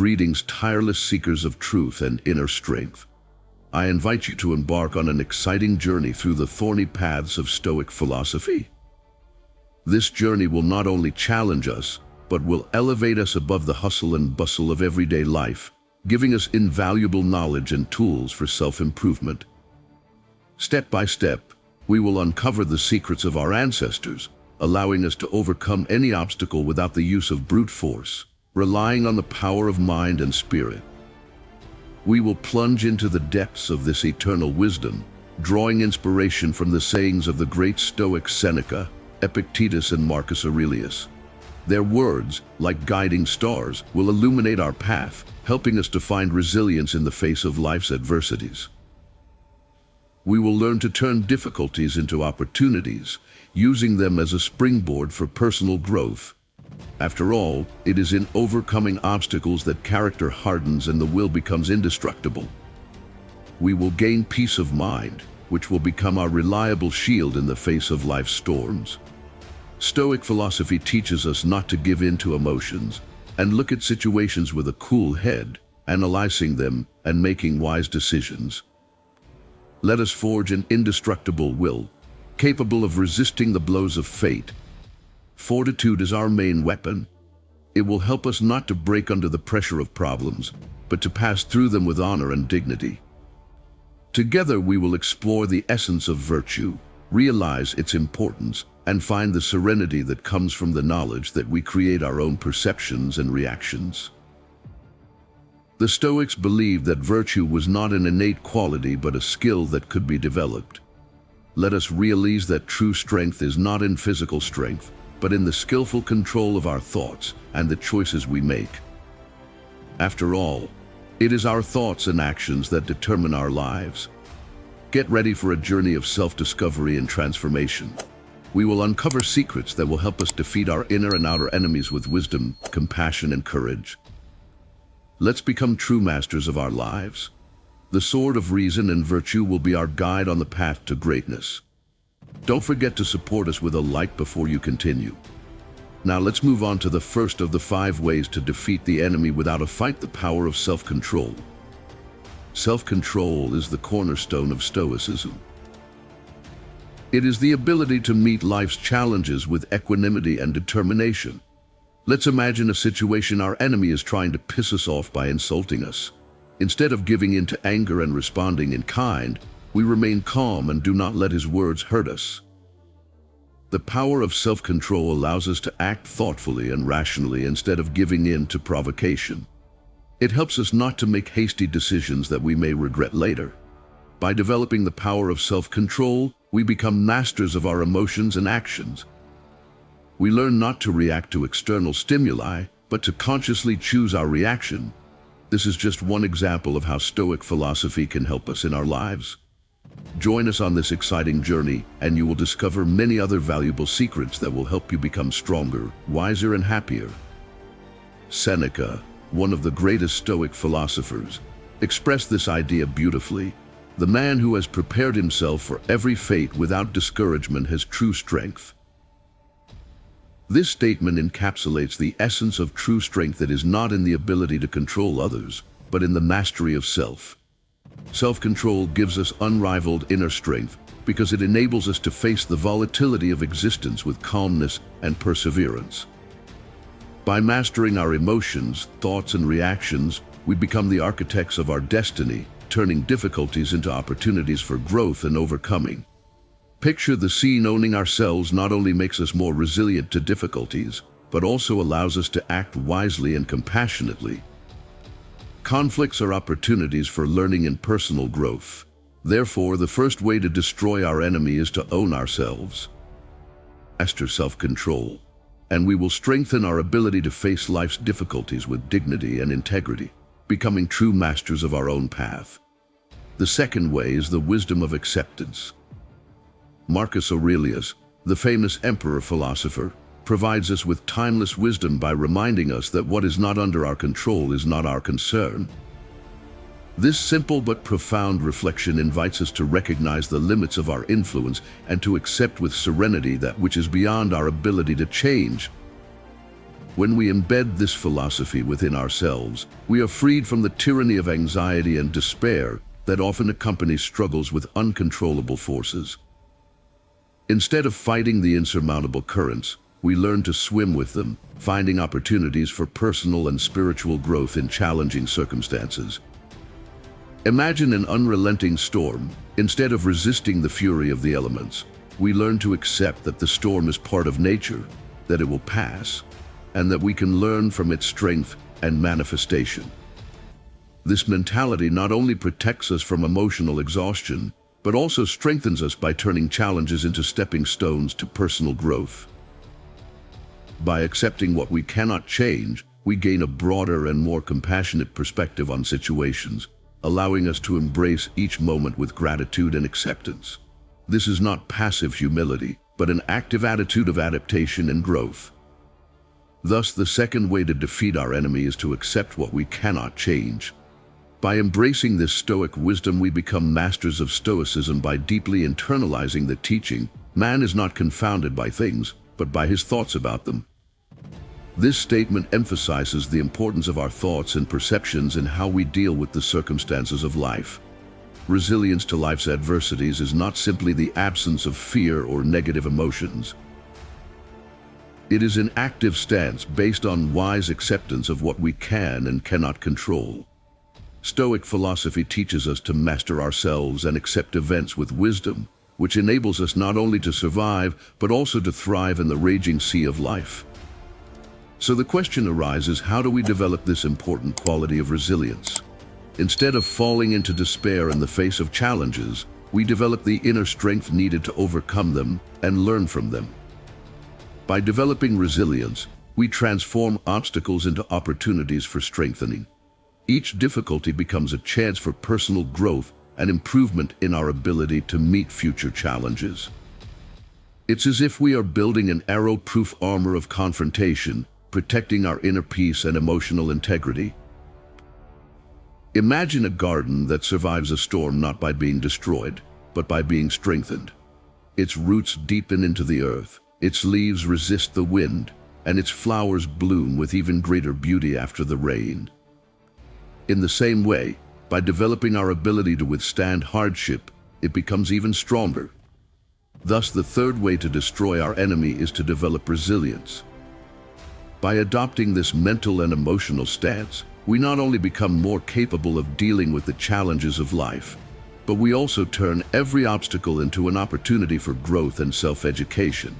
Greetings, tireless seekers of truth and inner strength. I invite you to embark on an exciting journey through the thorny paths of Stoic philosophy. This journey will not only challenge us, but will elevate us above the hustle and bustle of everyday life, giving us invaluable knowledge and tools for self-improvement. Step by step, we will uncover the secrets of our ancestors, allowing us to overcome any obstacle without the use of brute force, relying on the power of mind and spirit. We will plunge into the depths of this eternal wisdom, drawing inspiration from the sayings of the great Stoics Seneca, Epictetus, and Marcus Aurelius. Their words, like guiding stars, will illuminate our path, helping us to find resilience in the face of life's adversities. We will learn to turn difficulties into opportunities, using them as a springboard for personal growth. After all, it is in overcoming obstacles that character hardens and the will becomes indestructible. We will gain peace of mind, which will become our reliable shield in the face of life's storms. Stoic philosophy teaches us not to give in to emotions and look at situations with a cool head, analyzing them and making wise decisions. Let us forge an indestructible will, capable of resisting the blows of fate. Fortitude is our main weapon. It will help us not to break under the pressure of problems, but to pass through them with honor and dignity. Together we will explore the essence of virtue, realize its importance, and find the serenity that comes from the knowledge that we create our own perceptions and reactions. The Stoics believed that virtue was not an innate quality but a skill that could be developed. Let us realize that true strength is not in physical strength, but in the skillful control of our thoughts and the choices we make. After all, it is our thoughts and actions that determine our lives. Get ready for a journey of self-discovery and transformation. We will uncover secrets that will help us defeat our inner and outer enemies with wisdom, compassion, and courage. Let's become true masters of our lives. The sword of reason and virtue will be our guide on the path to greatness. Don't forget to support us with a like before you continue. Now let's move on to the first of the 5 ways to defeat the enemy without a fight: the power of self-control. Self-control is the cornerstone of Stoicism. It is the ability to meet life's challenges with equanimity and determination. Let's imagine a situation our enemy is trying to piss us off by insulting us. Instead of giving in to anger and responding in kind, we remain calm and do not let his words hurt us. The power of self-control allows us to act thoughtfully and rationally instead of giving in to provocation. It helps us not to make hasty decisions that we may regret later. By developing the power of self-control, we become masters of our emotions and actions. We learn not to react to external stimuli, but to consciously choose our reaction. This is just one example of how Stoic philosophy can help us in our lives. Join us on this exciting journey, and you will discover many other valuable secrets that will help you become stronger, wiser, and happier. Seneca, one of the greatest Stoic philosophers, expressed this idea beautifully. The man who has prepared himself for every fate without discouragement has true strength. This statement encapsulates the essence of true strength that is not in the ability to control others, but in the mastery of self. Self-control gives us unrivaled inner strength because it enables us to face the volatility of existence with calmness and perseverance. By mastering our emotions, thoughts, and reactions, we become the architects of our destiny, turning difficulties into opportunities for growth and overcoming. Picture the scene: owning ourselves not only makes us more resilient to difficulties, but also allows us to act wisely and compassionately. Conflicts are opportunities for learning and personal growth. Therefore, the first way to destroy our enemy is to own ourselves. Master self-control, and we will strengthen our ability to face life's difficulties with dignity and integrity, becoming true masters of our own path. The second way is the wisdom of acceptance. Marcus Aurelius, the famous emperor-philosopher, provides us with timeless wisdom by reminding us that what is not under our control is not our concern. This simple but profound reflection invites us to recognize the limits of our influence and to accept with serenity that which is beyond our ability to change. When we embed this philosophy within ourselves, we are freed from the tyranny of anxiety and despair that often accompanies struggles with uncontrollable forces. Instead of fighting the insurmountable currents, we learn to swim with them, finding opportunities for personal and spiritual growth in challenging circumstances. Imagine an unrelenting storm. Instead of resisting the fury of the elements, we learn to accept that the storm is part of nature, that it will pass, and that we can learn from its strength and manifestation. This mentality not only protects us from emotional exhaustion, but also strengthens us by turning challenges into stepping stones to personal growth. By accepting what we cannot change, we gain a broader and more compassionate perspective on situations, allowing us to embrace each moment with gratitude and acceptance. This is not passive humility, but an active attitude of adaptation and growth. Thus, the second way to defeat our enemy is to accept what we cannot change. By embracing this Stoic wisdom, we become masters of Stoicism by deeply internalizing the teaching, man is not confounded by things, but by his thoughts about them. This statement emphasizes the importance of our thoughts and perceptions in how we deal with the circumstances of life. Resilience to life's adversities is not simply the absence of fear or negative emotions. It is an active stance based on wise acceptance of what we can and cannot control. Stoic philosophy teaches us to master ourselves and accept events with wisdom, which enables us not only to survive, but also to thrive in the raging sea of life. So the question arises, how do we develop this important quality of resilience? Instead of falling into despair in the face of challenges, we develop the inner strength needed to overcome them and learn from them. By developing resilience, we transform obstacles into opportunities for strengthening. Each difficulty becomes a chance for personal growth and improvement in our ability to meet future challenges. It's as if we are building an arrow-proof armor of confrontation, protecting our inner peace and emotional integrity. Imagine a garden that survives a storm not by being destroyed, but by being strengthened. Its roots deepen into the earth, its leaves resist the wind, and its flowers bloom with even greater beauty after the rain. In the same way, by developing our ability to withstand hardship, it becomes even stronger. Thus, the third way to destroy our enemy is to develop resilience. By adopting this mental and emotional stance, we not only become more capable of dealing with the challenges of life, but we also turn every obstacle into an opportunity for growth and self-education.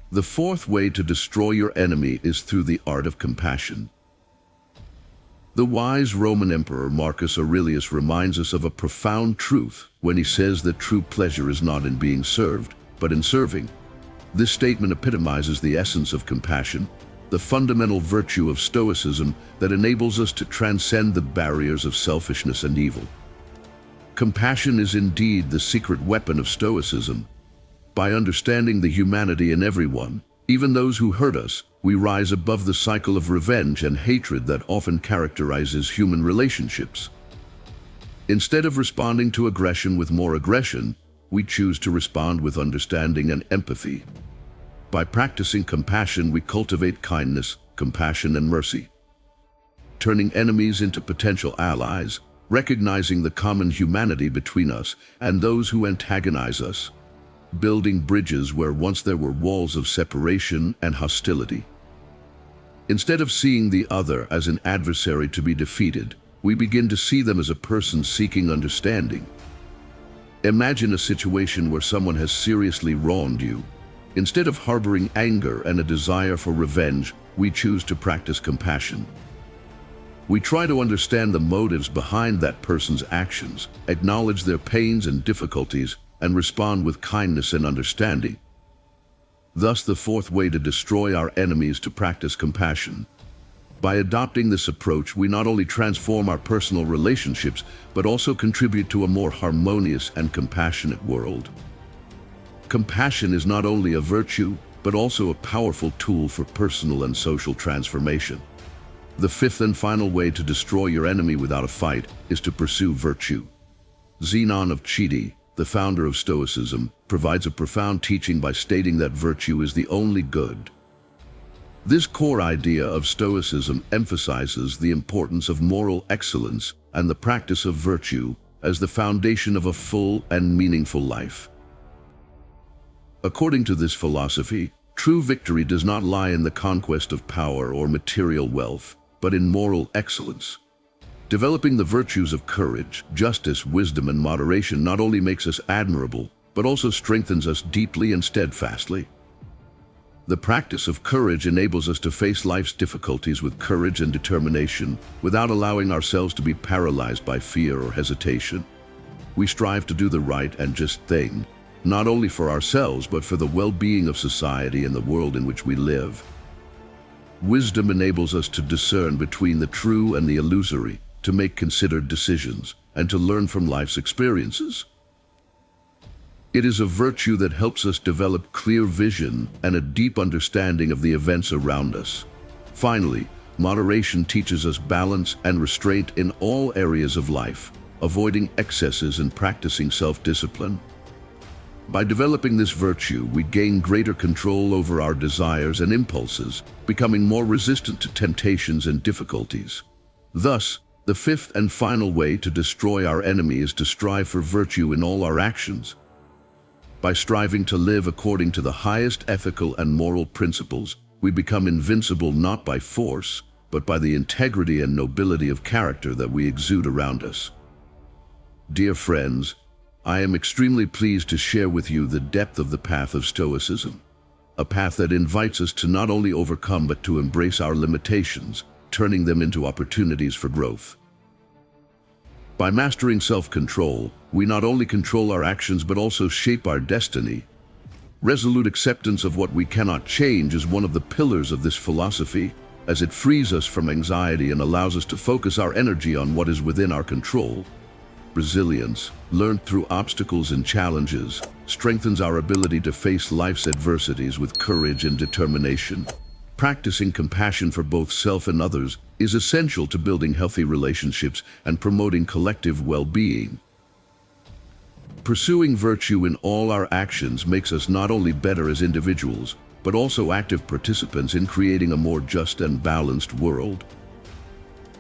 The fourth way to destroy your enemy is through the art of compassion. The wise Roman Emperor Marcus Aurelius reminds us of a profound truth when he says that true pleasure is not in being served, but in serving. This statement epitomizes the essence of compassion, the fundamental virtue of Stoicism that enables us to transcend the barriers of selfishness and evil. Compassion is indeed the secret weapon of Stoicism. By understanding the humanity in everyone, even those who hurt us, we rise above the cycle of revenge and hatred that often characterizes human relationships. Instead of responding to aggression with more aggression, we choose to respond with understanding and empathy. By practicing compassion, we cultivate kindness, compassion, and mercy, turning enemies into potential allies, recognizing the common humanity between us and those who antagonize us, building bridges where once there were walls of separation and hostility. Instead of seeing the other as an adversary to be defeated, we begin to see them as a person seeking understanding. Imagine a situation where someone has seriously wronged you. Instead of harboring anger and a desire for revenge, we choose to practice compassion. We try to understand the motives behind that person's actions, acknowledge their pains and difficulties, and respond with kindness and understanding. Thus, the fourth way to destroy our enemies is to practice compassion. By adopting this approach, we not only transform our personal relationships, but also contribute to a more harmonious and compassionate world. Compassion is not only a virtue, but also a powerful tool for personal and social transformation. The fifth and final way to destroy your enemy without a fight is to pursue virtue. Zenon of Chidi, the founder of Stoicism, provides a profound teaching by stating that virtue is the only good. This core idea of Stoicism emphasizes the importance of moral excellence and the practice of virtue as the foundation of a full and meaningful life. According to this philosophy, true victory does not lie in the conquest of power or material wealth, but in moral excellence. Developing the virtues of courage, justice, wisdom, and moderation not only makes us admirable, but also strengthens us deeply and steadfastly. The practice of courage enables us to face life's difficulties with courage and determination, without allowing ourselves to be paralyzed by fear or hesitation. We strive to do the right and just thing, not only for ourselves, but for the well-being of society and the world in which we live. Wisdom enables us to discern between the true and the illusory, to make considered decisions, and to learn from life's experiences. It is a virtue that helps us develop clear vision and a deep understanding of the events around us. Finally, moderation teaches us balance and restraint in all areas of life, avoiding excesses and practicing self-discipline. By developing this virtue, we gain greater control over our desires and impulses, becoming more resistant to temptations and difficulties. Thus, the fifth and final way to destroy our enemy is to strive for virtue in all our actions. By striving to live according to the highest ethical and moral principles, we become invincible not by force, but by the integrity and nobility of character that we exude around us. Dear friends, I am extremely pleased to share with you the depth of the path of Stoicism, a path that invites us to not only overcome but to embrace our limitations, turning them into opportunities for growth. By mastering self-control, we not only control our actions but also shape our destiny. Resolute acceptance of what we cannot change is one of the pillars of this philosophy, as it frees us from anxiety and allows us to focus our energy on what is within our control. Resilience, learned through obstacles and challenges, strengthens our ability to face life's adversities with courage and determination. Practicing compassion for both self and others is essential to building healthy relationships and promoting collective well-being. Pursuing virtue in all our actions makes us not only better as individuals, but also active participants in creating a more just and balanced world.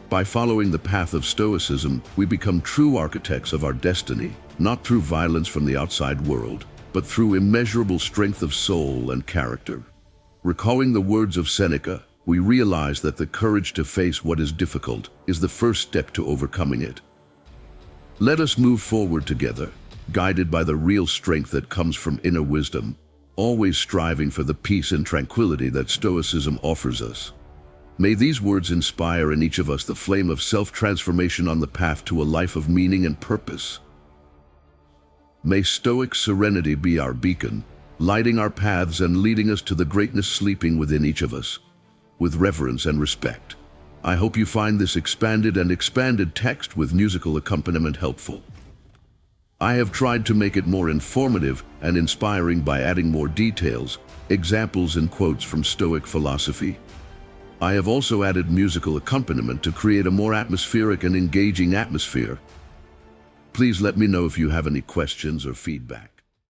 By following the path of Stoicism, we become true architects of our destiny, not through violence from the outside world, but through immeasurable strength of soul and character. Recalling the words of Seneca, we realize that the courage to face what is difficult is the first step to overcoming it. Let us move forward together, guided by the real strength that comes from inner wisdom, always striving for the peace and tranquility that Stoicism offers us. May these words inspire in each of us the flame of self-transformation on the path to a life of meaning and purpose. May Stoic serenity be our beacon, lighting our paths and leading us to the greatness sleeping within each of us. With reverence and respect, I hope you find this expanded text with musical accompaniment helpful. I have tried to make it more informative and inspiring by adding more details, examples and quotes from Stoic philosophy. I have also added musical accompaniment to create a more atmospheric and engaging atmosphere. Please let me know if you have any questions or feedback.